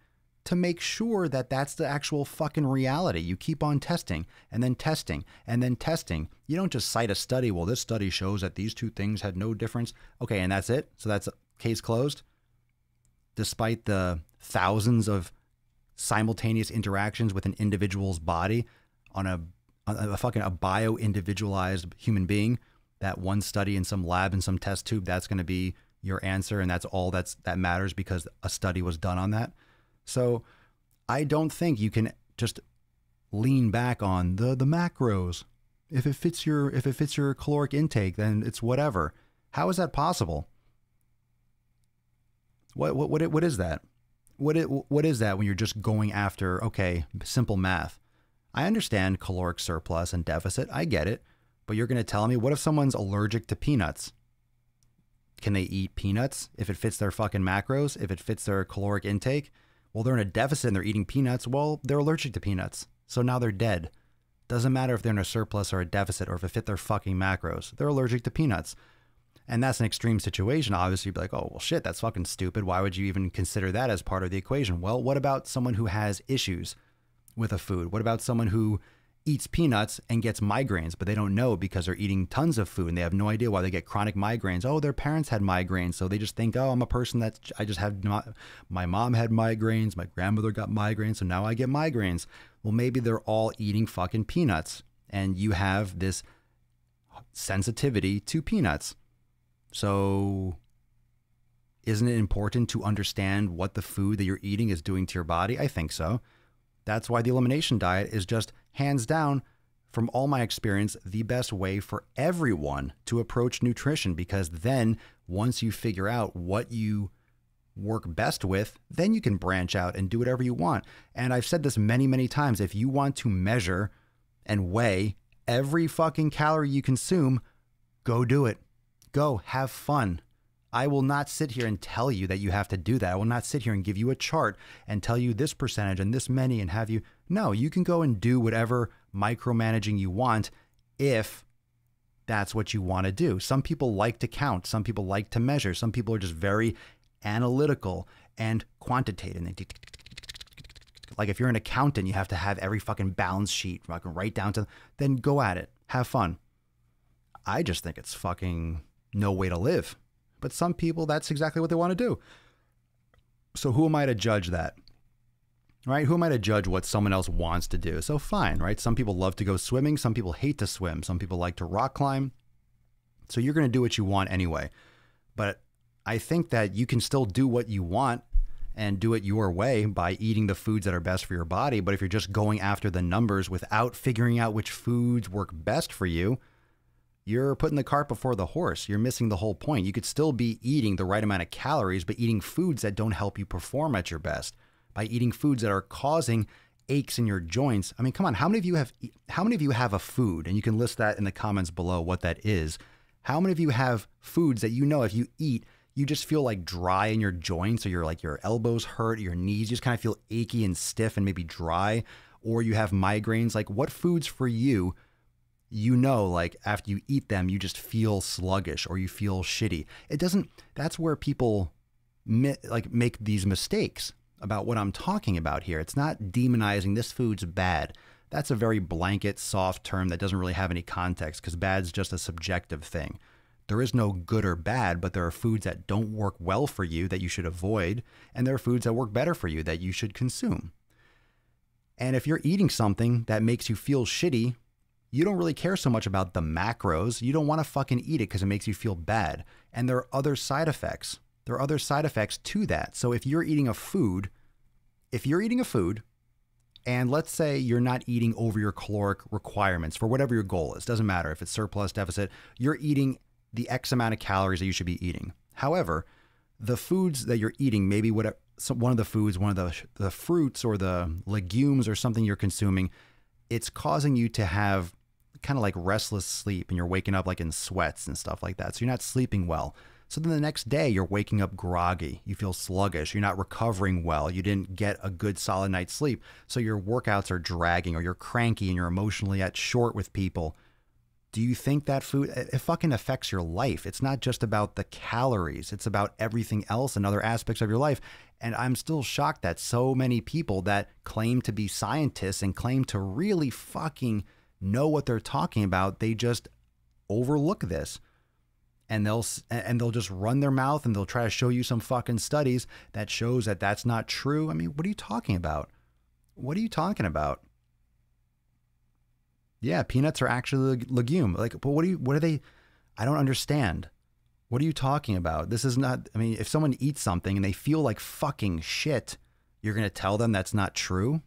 To make sure that that's the actual fucking reality. You keep on testing and then testing and then testing. You don't just cite a study. Well, this study shows that these two things had no difference. Okay, and that's it? So that's case closed? Despite the thousands of simultaneous interactions with an individual's body on a bio-individualized human being, that one study in some lab in some test tube, that's going to be your answer, and that's all that matters because a study was done on that. So I don't think you can just lean back on the macros. If it fits your caloric intake, then it's whatever. How is that possible? What is that? What is that when you're just going after, okay, simple math? I understand caloric surplus and deficit. I get it. But you're going to tell me, what if someone's allergic to peanuts? Can they eat peanuts if it fits their fucking macros, if it fits their caloric intake? Well, they're in a deficit and they're eating peanuts. Well, they're allergic to peanuts. So now they're dead. Doesn't matter if they're in a surplus or a deficit or if it fit their fucking macros. They're allergic to peanuts. And that's an extreme situation. Obviously, you'd be like, oh, well, shit, that's fucking stupid. Why would you even consider that as part of the equation? Well, what about someone who has issues with a food? What about someone who eats peanuts and gets migraines, but they don't know because they're eating tons of food and they have no idea why they get chronic migraines? Oh, their parents had migraines. So they just think, oh, I'm a person my mom had migraines. My grandmother got migraines. So now I get migraines. Well, maybe they're all eating fucking peanuts and you have this sensitivity to peanuts. So isn't it important to understand what the food that you're eating is doing to your body? I think so. That's why the elimination diet is just hands down, from all my experience, the best way for everyone to approach nutrition, because then once you figure out what you work best with, then you can branch out and do whatever you want. And I've said this many, many times. If you want to measure and weigh every fucking calorie you consume, go do it. Go have fun. I will not sit here and tell you that you have to do that. I will not sit here and give you a chart and tell you this percentage and this many and have you. No, you can go and do whatever micromanaging you want if that's what you want to do. Some people like to count. Some people like to measure. Some people are just very analytical and quantitative. Like if you're an accountant, you have to have every fucking balance sheet right down to, then go at it. Have fun. I just think it's fucking no way to live. But some people, that's exactly what they want to do. So who am I to judge that? Right? Who am I to judge what someone else wants to do? So fine, right? Some people love to go swimming. Some people hate to swim. Some people like to rock climb. So you're going to do what you want anyway. But I think that you can still do what you want and do it your way by eating the foods that are best for your body. But if you're just going after the numbers without figuring out which foods work best for you, you're putting the cart before the horse. You're missing the whole point. You could still be eating the right amount of calories, but eating foods that don't help you perform at your best, by eating foods that are causing aches in your joints. I mean, come on. How many of you have a food, and you can list that in the comments below what that is. How many of you have foods that you know if you eat, you just feel like dry in your joints, or your elbows hurt, your knees, you just kind of feel achy and stiff and maybe dry, or you have migraines? Like, what foods for you, like after you eat them, you just feel sluggish or you feel shitty? That's where people make these mistakes. about what I'm talking about here. It's not demonizing this food's bad. That's a very blanket, soft term that doesn't really have any context because bad's just a subjective thing. There is no good or bad, but there are foods that don't work well for you that you should avoid, and there are foods that work better for you that you should consume. And if you're eating something that makes you feel shitty, you don't really care so much about the macros. You don't want to fucking eat it because it makes you feel bad. And there are other side effects. There are other side effects to that. So if you're eating a food, and let's say you're not eating over your caloric requirements for whatever your goal is, doesn't matter if it's surplus, deficit, you're eating the X amount of calories that you should be eating. However, the foods that you're eating, maybe whatever, one of the foods, one of the fruits or the legumes or something you're consuming, it's causing you to have kind of like restless sleep and you're waking up like in sweats and stuff like that. So you're not sleeping well. So then the next day you're waking up groggy. You feel sluggish. You're not recovering well. You didn't get a good solid night's sleep. So your workouts are dragging or you're cranky and you're emotionally at short with people. Do you think that food, it fucking affects your life? It's not just about the calories. It's about everything else and other aspects of your life. And I'm still shocked that so many people that claim to be scientists and claim to really fucking know what they're talking about, they just overlook this. And they'll just run their mouth and they'll try to show you some fucking studies that shows that that's not true. I mean, what are you talking about? What are you talking about? Yeah, peanuts are actually a legume. Like, but what are they? I don't understand. What are you talking about? This is not, I mean, if someone eats something and they feel like fucking shit, you're going to tell them that's not true?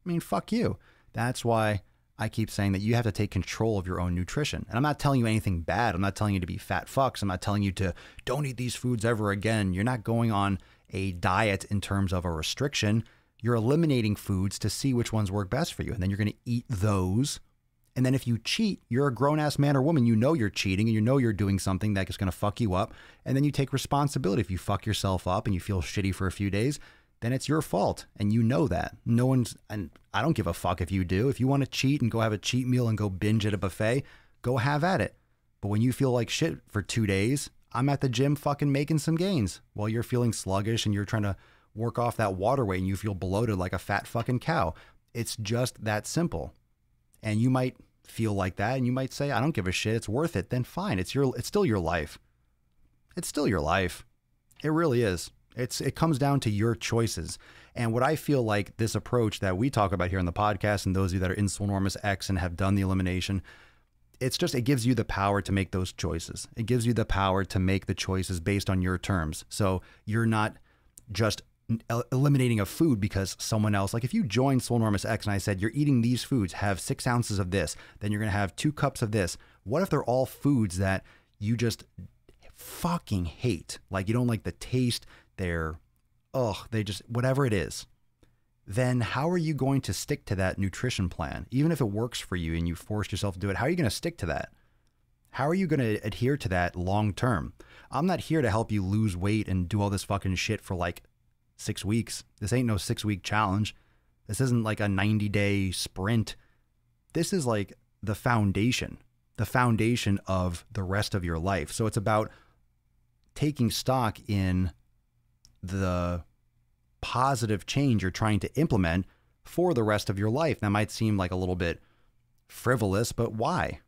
I mean, fuck you. That's why I keep saying that you have to take control of your own nutrition. And I'm not telling you anything bad. I'm not telling you to be fat fucks. I'm not telling you to don't eat these foods ever again. You're not going on a diet in terms of a restriction. You're eliminating foods to see which ones work best for you. And then you're going to eat those. And then if you cheat, you're a grown-ass man or woman. You know you're cheating and you know you're doing something that is going to fuck you up. And then you take responsibility. If you fuck yourself up and you feel shitty for a few days, then it's your fault. And you know that. And I don't give a fuck if you do. If you want to cheat and go have a cheat meal and go binge at a buffet, go have at it. But when you feel like shit for 2 days, I'm at the gym fucking making some gains while you're feeling sluggish and you're trying to work off that water weight and you feel bloated like a fat fucking cow. It's just that simple. And you might feel like that and you might say, I don't give a shit. It's worth it. Then fine. It's still your life. It's still your life. It really is. It comes down to your choices. And what I feel like this approach that we talk about here on the podcast and those of you that are in Swolenormous X and have done the elimination, it gives you the power to make those choices. It gives you the power to make the choices based on your terms. So you're not just eliminating a food because someone else, like if you joined Swolenormous X and I said, you're eating these foods, have 6 ounces of this, then you're going to have 2 cups of this. What if they're all foods that you just fucking hate? Like you don't like the taste, they just, whatever it is. Then how are you going to stick to that nutrition plan? Even if it works for you and you forced yourself to do it, how are you going to stick to that? How are you going to adhere to that long term? I'm not here to help you lose weight and do all this fucking shit for like 6 weeks. This ain't no 6-week challenge. This isn't like a 90-day sprint. This is like the foundation of the rest of your life. So it's about taking stock in the positive change you're trying to implement for the rest of your life. That might seem like a little bit frivolous, but why?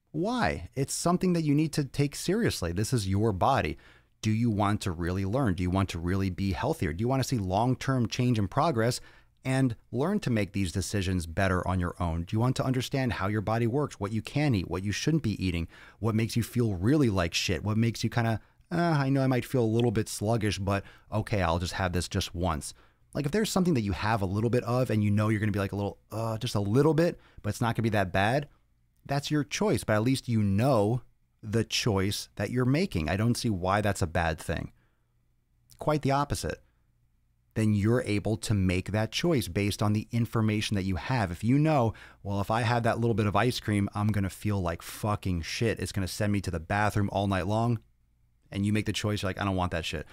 Why? It's something that you need to take seriously. This is your body. Do you want to really learn? Do you want to really be healthier? Do you want to see long-term change and progress and learn to make these decisions better on your own? Do you want to understand how your body works, what you can eat, what you shouldn't be eating, what makes you feel really like shit, what makes you kind of, I know I might feel a little bit sluggish, but okay, I'll just have this just once. Like if there's something that you have a little bit of and you know you're going to be like just a little bit, but it's not going to be that bad, that's your choice. But at least you know the choice that you're making. I don't see why that's a bad thing. Quite the opposite. Then you're able to make that choice based on the information that you have. If you know, well, if I have that little bit of ice cream, I'm going to feel like fucking shit. It's going to send me to the bathroom all night long. And you make the choice, you're like, I don't want that shit.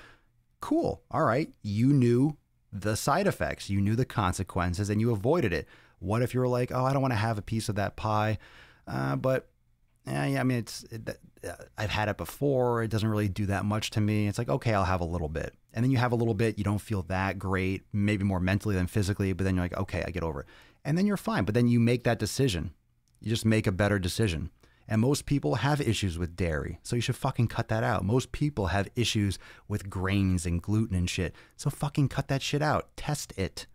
Cool. All right. You knew the side effects. You knew the consequences and you avoided it. What if you're like, oh, I don't want to have a piece of that pie, but yeah, I mean, I've had it before. It doesn't really do that much to me. It's like, okay, I'll have a little bit. And then you have a little bit, you don't feel that great, maybe more mentally than physically, but then you're like, okay, I get over it. And then you're fine. But then you make that decision. You just make a better decision. And most people have issues with dairy, so you should fucking cut that out. Most people have issues with grains and gluten and shit, so fucking cut that shit out. Test it.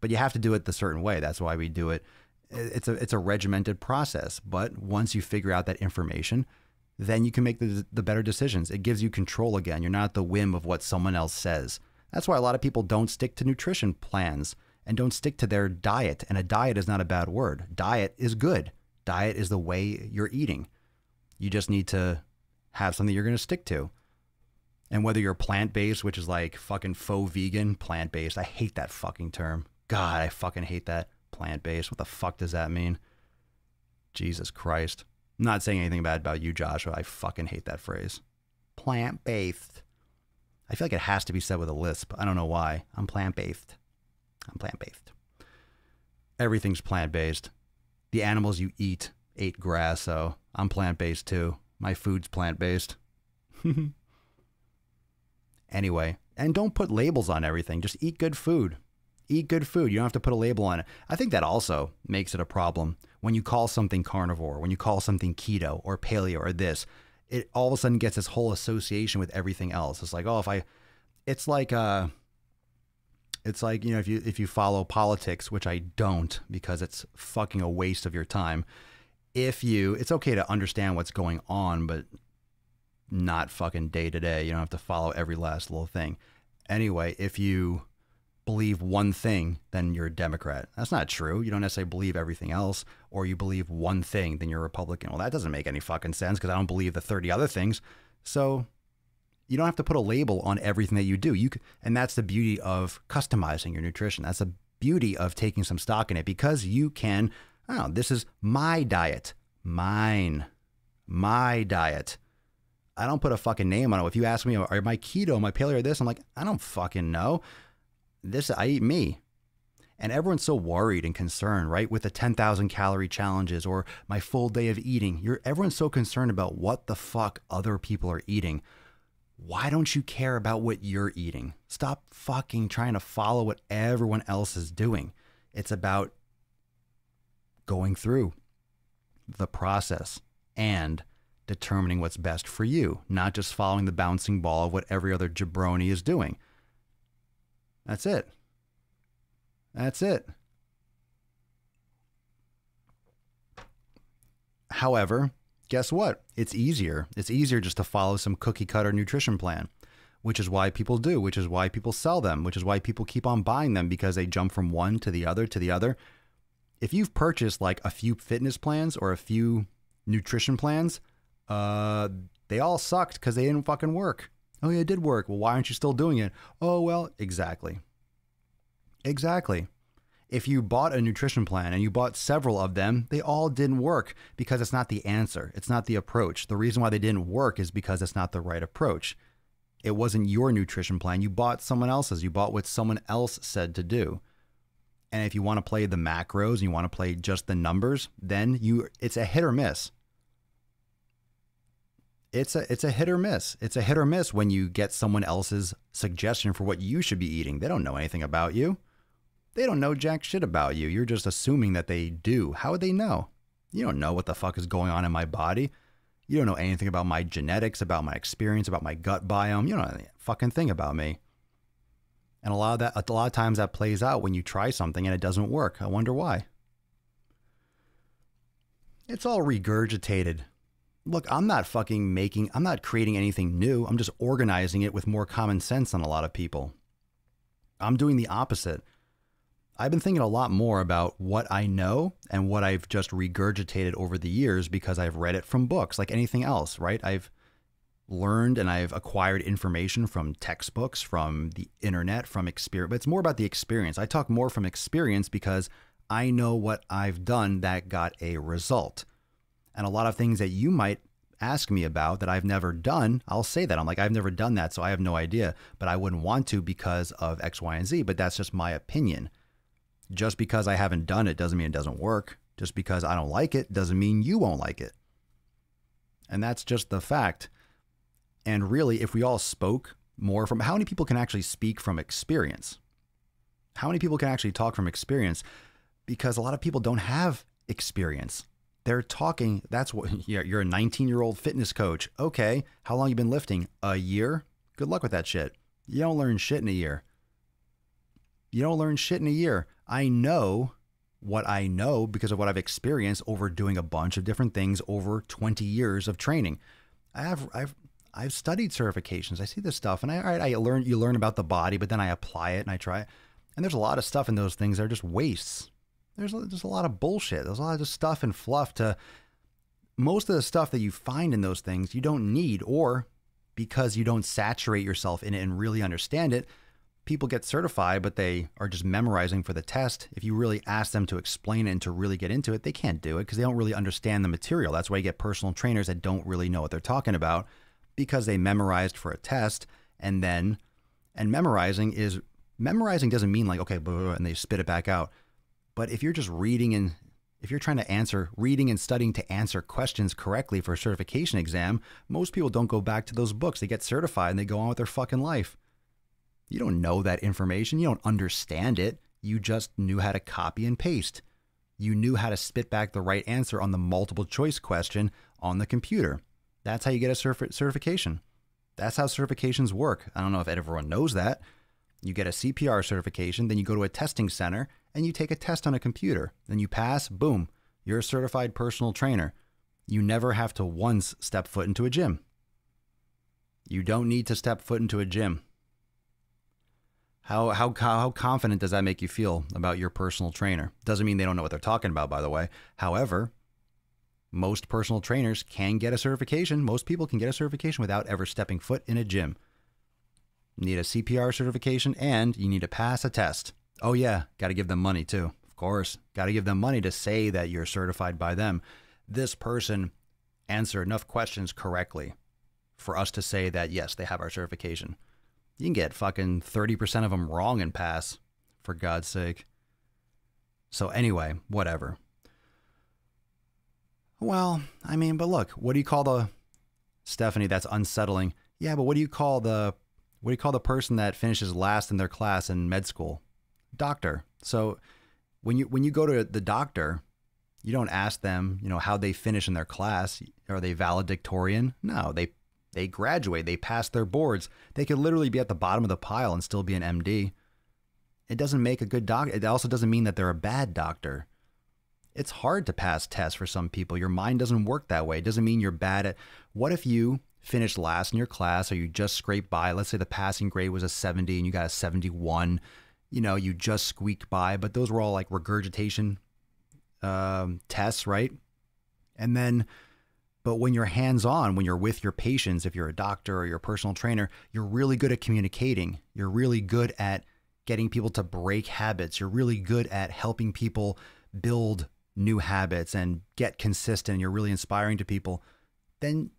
But you have to do it the certain way. That's why we do it. It's a regimented process. But once you figure out that information, then you can make the better decisions. It gives you control again. You're not at the whim of what someone else says. That's why a lot of people don't stick to nutrition plans and don't stick to their diet. And a diet is not a bad word. Diet is good. Diet is the way you're eating. You just need to have something you're going to stick to. And whether you're plant-based, which is like fucking faux vegan, plant-based. I hate that fucking term. God, I fucking hate that. Plant-based. What the fuck does that mean? Jesus Christ. I'm not saying anything bad about you, Joshua. I fucking hate that phrase. Plant-based. I feel like it has to be said with a lisp. I don't know why. I'm plant-based. I'm plant-based. Everything's plant-based. The animals you eat ate grass, so I'm plant-based too. My food's plant-based. Anyway, and don't put labels on everything. Just eat good food. Eat good food. You don't have to put a label on it. I think that also makes it a problem. When you call something carnivore, when you call something keto or paleo or this, it all of a sudden gets this whole association with everything else. It's like, oh, it's like, you know, if you follow politics, which I don't because it's fucking a waste of your time. It's okay to understand what's going on, but not fucking day to day. You don't have to follow every last little thing. Anyway, if you believe one thing, then you're a Democrat. That's not true. You don't necessarily believe everything else, or you believe one thing, then you're a Republican. Well, that doesn't make any fucking sense because I don't believe the 30 other things. So you don't have to put a label on everything that you do. And that's the beauty of customizing your nutrition. That's the beauty of taking some stock in it because you can, oh, this is my diet. My diet. I don't put a fucking name on it. If you ask me, are my keto, my paleo, or this, I'm like, I don't fucking know. I eat me. And everyone's so worried and concerned, right? With the 10,000 calorie challenges or my full day of eating. Everyone's so concerned about what the fuck other people are eating. Why don't you care about what you're eating? Stop fucking trying to follow what everyone else is doing. It's about going through the process and determining what's best for you, not just following the bouncing ball of what every other jabroni is doing. That's it. That's it. However, guess what? It's easier. It's easier just to follow some cookie cutter nutrition plan, which is why people do, which is why people sell them, which is why people keep on buying them because they jump from one to the other to the other. If you've purchased like a few fitness plans or a few nutrition plans, they all sucked because they didn't fucking work. Oh yeah, it did work. Well, why aren't you still doing it? Oh, well, exactly. Exactly. If you bought a nutrition plan and you bought several of them, they all didn't work because it's not the answer. It's not the approach. The reason why they didn't work is because it's not the right approach. It wasn't your nutrition plan. You bought someone else's. You bought what someone else said to do. And if you want to play the macros and you want to play just the numbers, then it's a hit or miss. It's a hit or miss. It's a hit or miss when you get someone else's suggestion for what you should be eating. They don't know anything about you. They don't know jack shit about you. You're just assuming that they do. How would they know? You don't know what the fuck is going on in my body. You don't know anything about my genetics, about my experience, about my gut biome. You don't know any fucking thing about me. And a lot of times that plays out when you try something and it doesn't work. I wonder why. It's all regurgitated. Look, I'm not creating anything new. I'm just organizing it with more common sense than a lot of people. I'm doing the opposite. I've been thinking a lot more about what I know and what I've just regurgitated over the years because I've read it from books like anything else, right? I've learned and I've acquired information from textbooks, from the internet, from experience. But it's more about the experience. I talk more from experience because I know what I've done that got a result. And a lot of things that you might ask me about that I've never done, I'll say that. I'm like, I've never done that, so I have no idea. But I wouldn't want to because of X, Y, and Z. But that's just my opinion. Just because I haven't done it doesn't mean it doesn't work. Just because I don't like it doesn't mean you won't like it. And that's just the fact. And really, if we all spoke more from how many people can actually speak from experience? How many people can actually talk from experience? Because a lot of people don't have experience. They're talking, that's what, you're a 19-year-old fitness coach. Okay, how long you been lifting? A year? Good luck with that shit. You don't learn shit in a year. You don't learn shit in a year. I know what I know because of what I've experienced over doing a bunch of different things over 20 years of training. I've studied certifications. I see this stuff and you learn about the body, but then I apply it and I try it. And there's a lot of stuff in those things that are just wastes. There's a lot of bullshit. There's a lot of just stuff and fluff to most of the stuff that you find in those things you don't need, or because you don't saturate yourself in it and really understand it, people get certified, but they are just memorizing for the test. If you really ask them to explain it and to really get into it, they can't do it because they don't really understand the material. That's why you get personal trainers that don't really know what they're talking about because they memorized for a test and memorizing doesn't mean like, okay, and they spit it back out. But if you're just if you're trying to reading and studying to answer questions correctly for a certification exam, most people don't go back to those books. They get certified and they go on with their fucking life. You don't know that information. You don't understand it. You just knew how to copy and paste. You knew how to spit back the right answer on the multiple choice question on the computer. That's how you get a certification. That's how certifications work. I don't know if everyone knows that. You get a CPR certification, then you go to a testing center and you take a test on a computer. Then you pass, boom, you're a certified personal trainer. You never have to once step foot into a gym. You don't need to step foot into a gym. How confident does that make you feel about your personal trainer? Doesn't mean they don't know what they're talking about, by the way. However, most personal trainers can get a certification. Most people can get a certification without ever stepping foot in a gym. You need a CPR certification and you need to pass a test. Oh yeah, got to give them money too. Of course, got to give them money to say that you're certified by them. This person answered enough questions correctly for us to say that yes, they have our certification. You can get fucking 30% of them wrong and pass, for God's sake. So anyway, whatever. Well, I mean, but look, what do you call Stephanie, that's unsettling. Yeah, but what do you call the person that finishes last in their class in med school? Doctor. So when you go to the doctor, you don't ask them, how they finish in their class. Are they valedictorian? No, they graduate. They pass their boards. They could literally be at the bottom of the pile and still be an MD. It doesn't make a good doctor. It also doesn't mean that they're a bad doctor. It's hard to pass tests for some people. Your mind doesn't work that way. It doesn't mean you're bad at. What if you finished last in your class or you just scraped by? Let's say the passing grade was a 70 and you got a 71. You just squeaked by, but those were all like regurgitation tests, right? And then, but when you're hands-on, when you're with your patients, if you're a doctor or you're a personal trainer, you're really good at communicating. You're really good at getting people to break habits. You're really good at helping people build new habits and get consistent. You're really inspiring to people. Then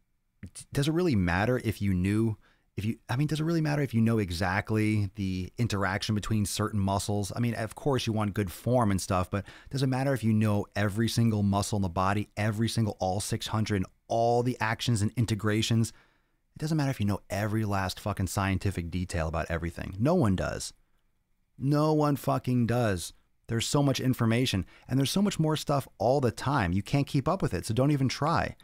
does it really matter does it really matter if you know exactly the interaction between certain muscles? I mean, of course you want good form and stuff, but does it matter if you know every single muscle in the body, all 600, all the actions and integrations? It doesn't matter if you know every last fucking scientific detail about everything. No one does. No one fucking does. There's so much information and there's so much more stuff all the time. You can't keep up with it, so don't even try.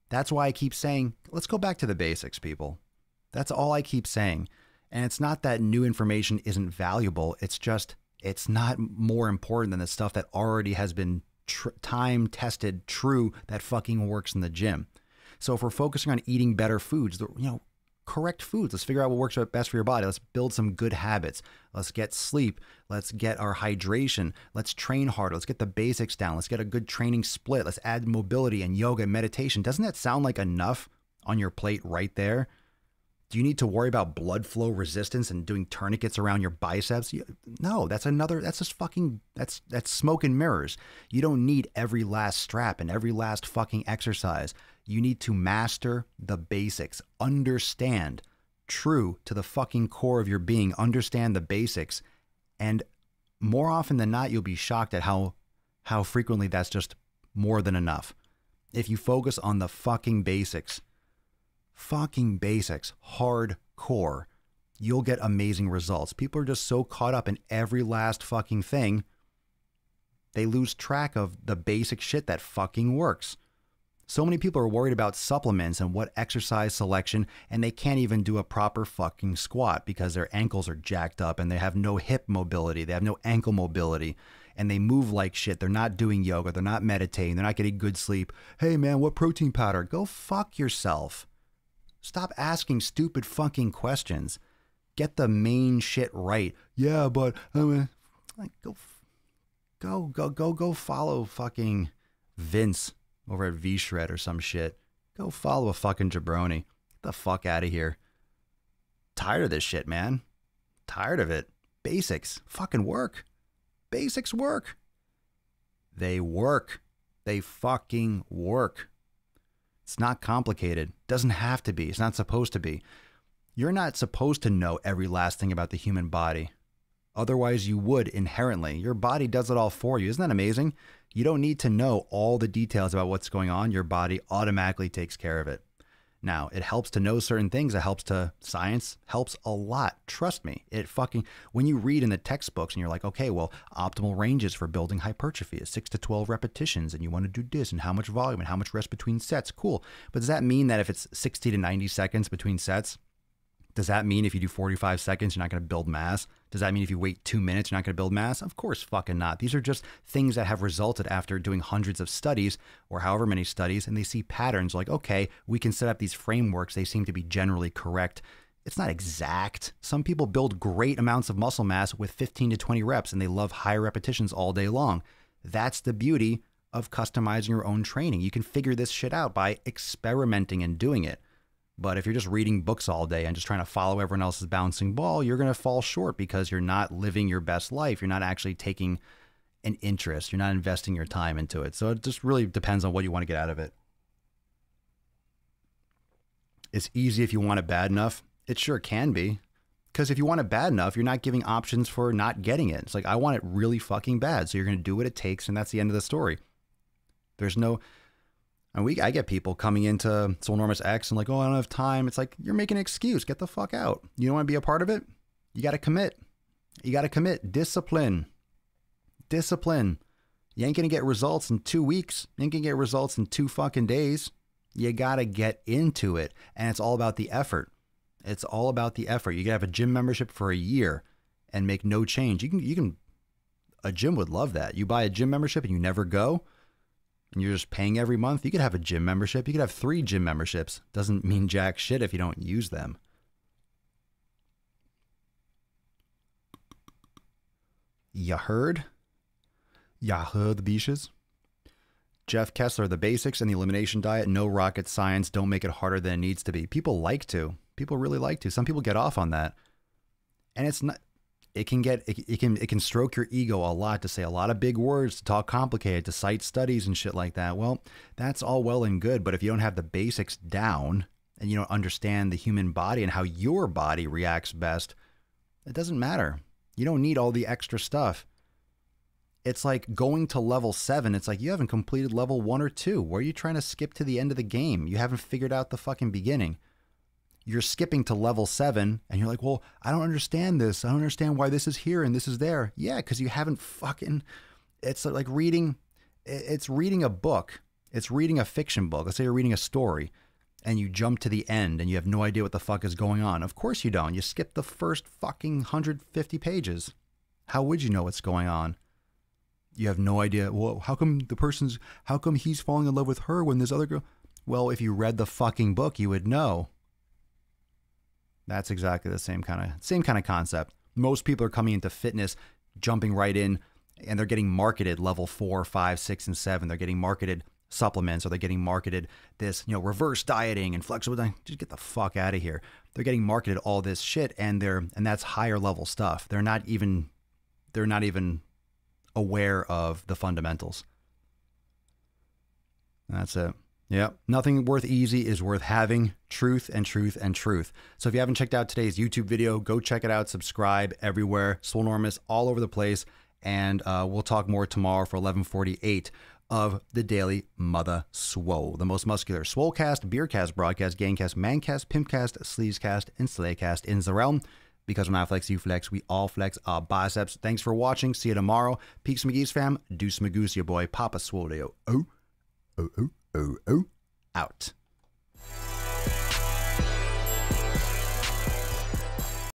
That's why I keep saying, let's go back to the basics, people. That's all I keep saying. And it's not that new information isn't valuable. It's just, it's not more important than the stuff that already has been time tested, true, that fucking works in the gym. So if we're focusing on eating better foods, correct foods, let's figure out what works best for your body. Let's build some good habits. Let's get sleep. Let's get our hydration. Let's train harder. Let's get the basics down. Let's get a good training split. Let's add mobility and yoga and meditation. Doesn't that sound like enough on your plate right there? Do you need to worry about blood flow resistance and doing tourniquets around your biceps? No, that's smoke and mirrors. You don't need every last strap and every last fucking exercise. You need to master the basics. Understand, true to the fucking core of your being, understand the basics. And more often than not, you'll be shocked at how frequently that's just more than enough. If you focus on the fucking basics, hardcore, you'll get amazing results. People are just so caught up in every last fucking thing, they lose track of the basic shit that fucking works. So many people are worried about supplements and what exercise selection, and they can't even do a proper fucking squat because their ankles are jacked up and they have no hip mobility. They have no ankle mobility and they move like shit. They're not doing yoga. They're not meditating. They're not getting good sleep. Hey man, what protein powder? Go fuck yourself. Stop asking stupid fucking questions. Get the main shit right. Yeah, but like go follow fucking Vince over at V-Shred or some shit. Go follow a fucking jabroni. Get the fuck out of here. Tired of this shit, man. Tired of it. Basics fucking work. Basics work. They work. They fucking work. It's not complicated. Doesn't have to be. It's not supposed to be. You're not supposed to know every last thing about the human body. Otherwise, you would inherently. Your body does it all for you. Isn't that amazing? You don't need to know all the details about what's going on. Your body automatically takes care of it. Now, it helps to know certain things. It helps to, science helps a lot. Trust me. When you read in the textbooks and you're like, okay, well, optimal ranges for building hypertrophy is 6 to 12 repetitions and you want to do this and how much volume and how much rest between sets. Cool. But does that mean that if it's 60 to 90 seconds between sets, does that mean if you do 45 seconds, you're not going to build mass? Does that mean if you wait 2 minutes, you're not going to build mass? Of course fucking not. These are just things that have resulted after doing hundreds of studies or however many studies, and they see patterns like, okay, we can set up these frameworks. They seem to be generally correct. It's not exact. Some people build great amounts of muscle mass with 15 to 20 reps, and they love high repetitions all day long. That's the beauty of customizing your own training. You can figure this shit out by experimenting and doing it. But if you're just reading books all day and just trying to follow everyone else's bouncing ball, you're going to fall short because you're not living your best life. You're not actually taking an interest. You're not investing your time into it. So it just really depends on what you want to get out of it. It's easy if you want it bad enough. It sure can be. Because if you want it bad enough, you're not giving options for not getting it. It's like, I want it really fucking bad. So you're going to do what it takes. And that's the end of the story. There's no... And I get people coming into Soreness X and like, oh, I don't have time. It's like, you're making an excuse. Get the fuck out. You don't want to be a part of it? You got to commit. You got to commit. Discipline. Discipline. You ain't going to get results in 2 weeks. You ain't going to get results in 2 fucking days. You got to get into it. And it's all about the effort. It's all about the effort. You can have a gym membership for a year and make no change. A gym would love that. You buy a gym membership and you never go. And you're just paying every month. You could have a gym membership. You could have 3 gym memberships. Doesn't mean jack shit if you don't use them. You heard? Ya heard the beaches? Jeff Kessler, the basics and the elimination diet, no rocket science. Don't make it harder than it needs to be. People like to. People really like to. Some people get off on that. And it's not... It can stroke your ego a lot to say a lot of big words, to talk complicated, to cite studies and shit like that. Well, that's all well and good, but if you don't have the basics down and you don't understand the human body and how your body reacts best, it doesn't matter. You don't need all the extra stuff. It's like going to level 7. It's like you haven't completed level 1 or 2. Where are you trying to skip to the end of the game? You haven't figured out the fucking beginning. You're skipping to level 7 and you're like, well, I don't understand this. I don't understand why this is here and this is there. Yeah, because you haven't fucking, it's like reading a book. It's reading a fiction book. Let's say you're reading a story and you jump to the end and you have no idea what the fuck is going on. Of course you don't. You skip the first fucking 150 pages. How would you know what's going on? You have no idea. Well, how come he's falling in love with her when this other girl? Well, if you read the fucking book, you would know. That's exactly the same kind of concept. Most people are coming into fitness, jumping right in, and they're getting marketed level 4, 5, 6, and 7. They're getting marketed supplements, or they're getting marketed this, reverse dieting and flexible dieting. Just get the fuck out of here. They're getting marketed all this shit, and that's higher level stuff. They're not even aware of the fundamentals. That's it. Yeah, nothing worth easy is worth having. Truth and truth and truth. So if you haven't checked out today's YouTube video, go check it out. Subscribe everywhere. Swolenormous all over the place. And we'll talk more tomorrow for 11:48 of the Daily Mother Swole. The most muscular Swolecast, Beercast, Broadcast, Gaincast, Mancast, Pimpcast, Sleevescast, and Slaycast in the realm. because when I flex, you flex. We all flex our biceps. Thanks for watching. See you tomorrow. Peaks McGee's fam. Deuce Magoose, your boy. Papa Swole. Oh, out.